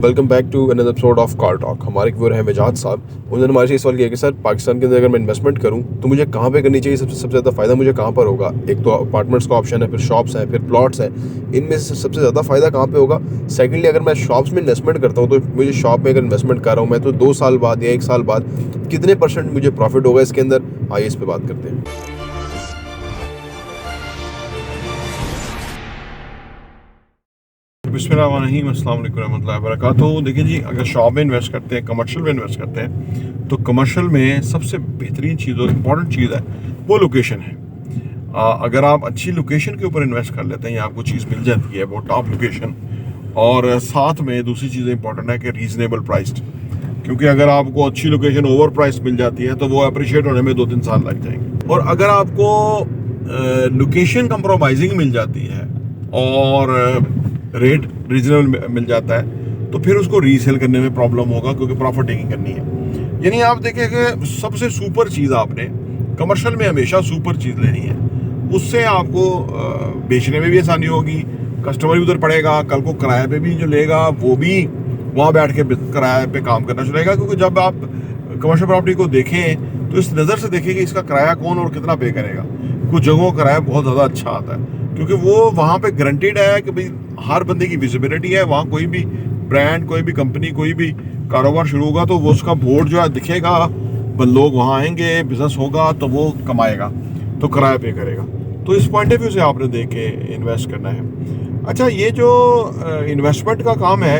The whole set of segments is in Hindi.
Welcome back to another episode of car talk. हमारे व्यूअर हैं मिजाज साहब। उन्होंने हमारे से सवाल किया कि सर पाकिस्तान के अंदर अगर मैं इन्वेस्टमेंट करूं तो मुझे कहां पे करनी चाहिए, सबसे ज़्यादा फ़ायदा मुझे कहां पर होगा। एक तो अपार्टमेंट्स का ऑप्शन है, फिर शॉप्स हैं, फिर प्लॉट्स हैं। इनमें से सबसे ज़्यादा फ़ायदा कहां पे होगा। सेकेंडली, अगर मैं शॉप्स में इन्वेस्टमेंट करता हूं तो मुझे शॉप में अगर इन्वेस्टमेंट कर रहा हूँ मैं तो 2 साल बाद या 1 साल बाद कितने % मुझे प्रॉफिट होगा इसके अंदर। आइए इस पर बात करते हैं। बिस्मिल्लाहिर्रहमानिर्रहीम, अस्सलाम वालेकुम रहमतुल्लाहि व बरकातुहू। देखिए जी, अगर शॉप में इन्वेस्ट करते हैं, कमर्शियल में इन्वेस्ट करते हैं, तो कमर्शियल में सबसे बेहतरीन चीज़ और इम्पॉर्टेंट चीज़ है वो लोकेशन है। अगर आप अच्छी लोकेशन के ऊपर इन्वेस्ट कर लेते हैं या आपको चीज़ मिल जाती है वो टॉप लोकेशन, और साथ में दूसरी चीज़ इंपॉर्टेंट है कि रीज़नेबल प्राइस्ड। क्योंकि अगर आपको अच्छी लोकेशन ओवर प्राइस मिल जाती है तो वो अप्रिशिएट होने में 2-3 साल लग जाएंगे। और अगर आपको लोकेशन कंप्रोमाइजिंग मिल जाती है और रेट रीजनेबल मिल जाता है तो फिर उसको रीसेल करने में प्रॉब्लम होगा, क्योंकि प्रॉफिट टेकिंग करनी है। यानी आप देखें कि सबसे सुपर चीज़ आपने कमर्शियल में हमेशा सुपर चीज़ लेनी है। उससे आपको बेचने में भी आसानी होगी, कस्टमर भी उधर पड़ेगा, कल को किराए पे भी जो लेगा वो भी वहाँ बैठ के किराए पे काम करना चलेगा। क्योंकि जब आप कमर्शियल प्रॉपर्टी को देखें तो इस नज़र से देखें कि इसका किराया कौन और कितना पे करेगा। कुछ जगहों का किराया बहुत ज़्यादा अच्छा आता है क्योंकि वो वहाँ पे गारंटीड है कि भाई हर बंदे की विजिबिलिटी है। वहाँ कोई भी ब्रांड, कोई भी कंपनी, कोई भी कारोबार शुरू होगा तो वो उसका बोर्ड जो है दिखेगा, लोग वहाँ आएंगे, बिजनेस होगा तो वो कमाएगा, तो किराया पे करेगा। तो इस पॉइंट ऑफ व्यू से आपने देख के इन्वेस्ट करना है। अच्छा, ये जो इन्वेस्टमेंट का काम है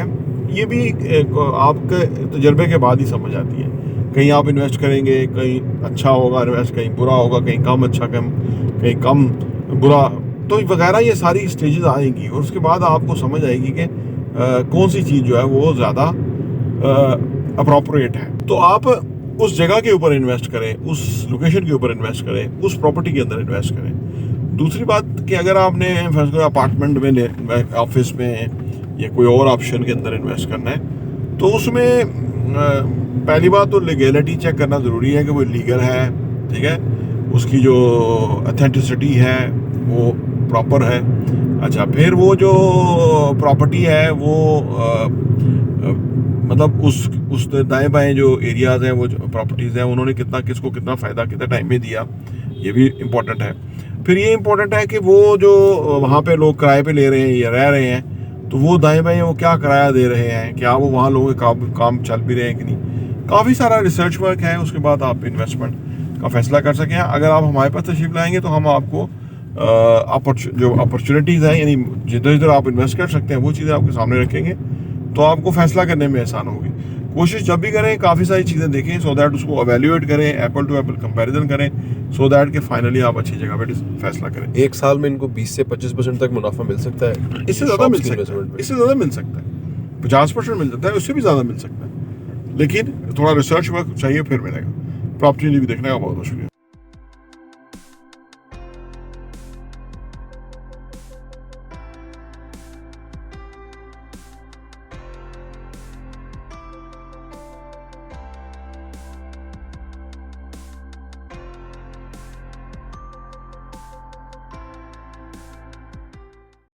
ये भी आपके तजर्बे के बाद ही समझ आती है। कहीं आप इन्वेस्ट करेंगे, कहीं अच्छा होगा इन्वेस्ट, कहीं बुरा होगा, कहीं कम अच्छा, कहीं कम बुरा, तो वगैरह ये सारी स्टेजेस आएंगी और उसके बाद आपको समझ आएगी कि कौन सी चीज़ जो है वो ज़्यादा अप्रोप्रिएट है। तो आप उस जगह के ऊपर इन्वेस्ट करें, उस लोकेशन के ऊपर इन्वेस्ट करें, उस प्रॉपर्टी के अंदर इन्वेस्ट करें। दूसरी बात कि अगर आपने अपार्टमेंट में, ऑफिस में या कोई और ऑप्शन के अंदर इन्वेस्ट करना है तो उसमें पहली बात तो लीगैलिटी चेक करना ज़रूरी है कि वो लीगल है, ठीक है, उसकी जो ऑथेंटिसिटी है वो प्रॉपर है। अच्छा, फिर वो जो प्रॉपर्टी है वो मतलब उस दाएं बाएं जो एरियाज़ हैं, वो जो प्रॉपर्टीज़ हैं, उन्होंने किसको कितना फ़ायदा कितने टाइम में दिया, ये भी इम्पोर्टेंट है। फिर ये इम्पोर्टेंट है कि वो जो वहाँ पे लोग किराए पे ले रहे हैं या रह रहे हैं तो वो दाएं बाएं वो क्या किराया दे रहे हैं, क्या वो वहाँ लोगों के काम चल भी रहे हैं कि नहीं। काफ़ी सारा रिसर्च वर्क है, उसके बाद आप इन्वेस्टमेंट का फैसला कर सकें। अगर आप हमारे पास तशरीफ लाएंगे तो हम आपको जो अपॉर्चुनिटीज़ हैं, यानी जिधर जिधर आप इन्वेस्ट कर सकते हैं वो चीज़ें आपके सामने रखेंगे तो आपको फैसला करने में आसान होगी। कोशिश जब भी करें काफ़ी सारी चीज़ें देखें, सो दैट उसको एवेल्यूएट करें, एप्पल टू एप्पल कंपैरिजन करें, सो दैट कि फाइनली आप अच्छी जगह पे फैसला करें। 1 साल में इनको 20 से 25% तक मुनाफा मिल सकता है। इससे ज़्यादा मिल सकता है, इससे ज़्यादा मिल सकता है, 50% मिल सकता है, उससे भी ज़्यादा मिल सकता है। लेकिन थोड़ा रिसर्च वर्क चाहिए, फिर मिलेगा। प्रॉपर्टी भी देखने का बहुत बहुत शुक्रिया।